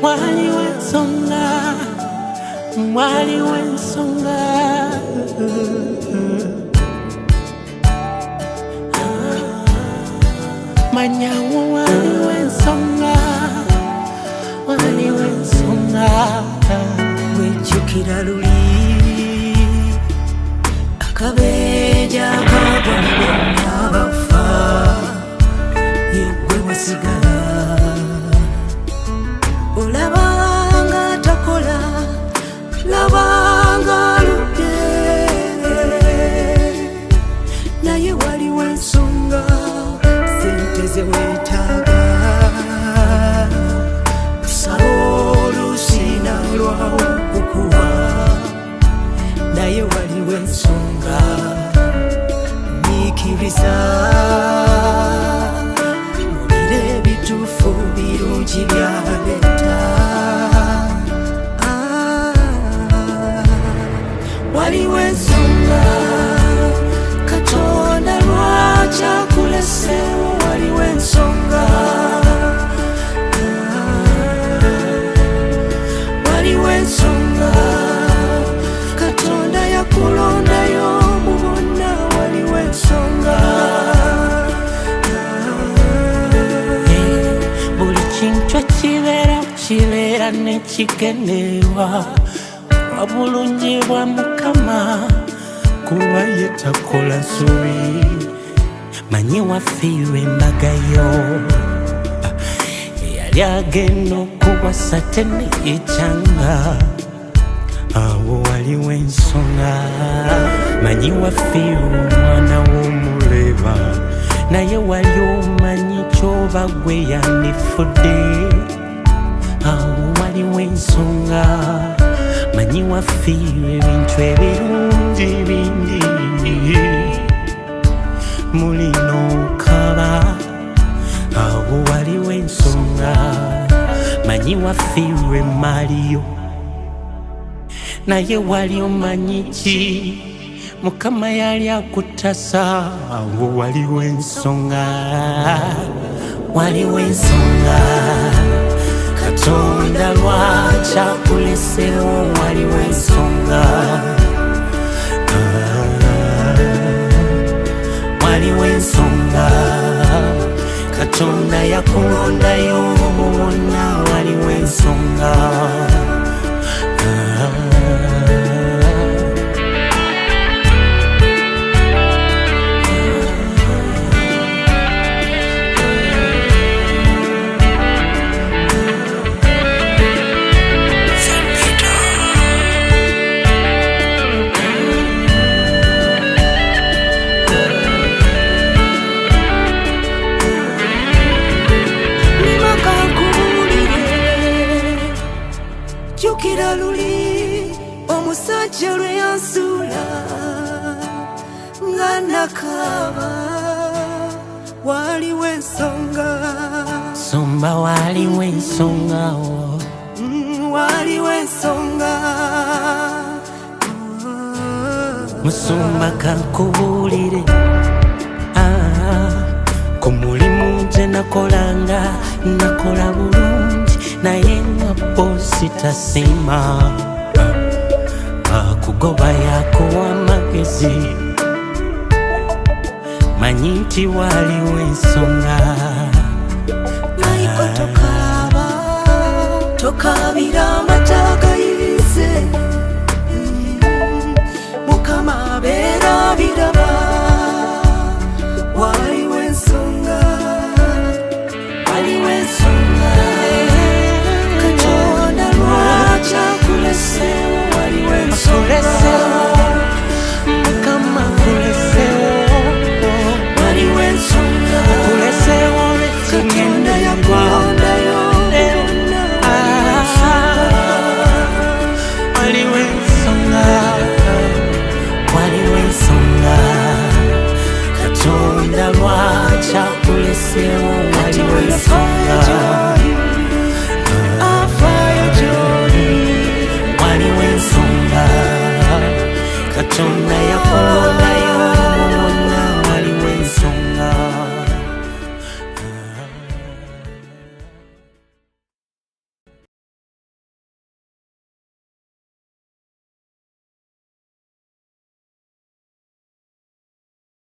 Waliwo ensonga, waliwo ensonga. Manyawo waliwo ensonga, waliwo ensonga. Wejjukira luli akabeja kagwa n'abafa, yeggwe wasigala. Olabanga takola, labanga aludde, naye waliwo ensonga, sente ze weetaaga. Lusaba olusina lwawo okukuwa, naye waliwo ensonga, nyiikiriza. Mubire ebituufu birungi byaleeta. Waliwo ensonga, Katonda lwaki akuleseewo. Waliwo ensonga, waliwo ensonga, Katonda yakulondayo mu bonna. Waliwo ensonga. Buli kintu kibeera nekigenderwa, obulungi bwa Mukama kuba ye takola nsobi. Manyi wafiirwa embagayo, yali agenda okuwasa teneyekyanga, awo waliwo ensonga. Manyi wafiirwa omwana w'omuleba, naye wali omanyi kyoba gwe yandifudde, awo waliwo ensonga. Manyi wafiirwa ebintu ebirungi bingi, mulina okaba, awo waliwo ensonga. Manyi wafiirwa emmaliyo, naye wali omanyi ki, Mukama yali akutasa, awo waliwo ensonga. Waliwo ensonga, Katonda lwaki akuleseewo. Waliwo ensonga, waliwo ensonga, Katonda yakulondayo mu bonna. Waliwo ensonga. Jjukira luli omusajja lwe yansuula nga nakaaba. Waliwo ensonga, Somba waliwo ensonga, waliwo ensonga. Musumba kankubuulire, ku mulimu gye nakolanga, nakola bulungi, naye nga boosi tasiima. Akugoba yakuwa amagezi, manyi nti waliwo ensonga. Naiko tokaaba, tokaabira amata gayize, Mukama abeera biraba. Waliwo ensonga, waliwo ensonga, Katonda lwaki akuleseewo. Waliwo ensonga, Mukama akuleseewo. waliwo ensonga, Akuleseewo Katonda yakulondayo. Waliwo ensonga, waliwo ensonga, Katonda lwaki akuleseewo.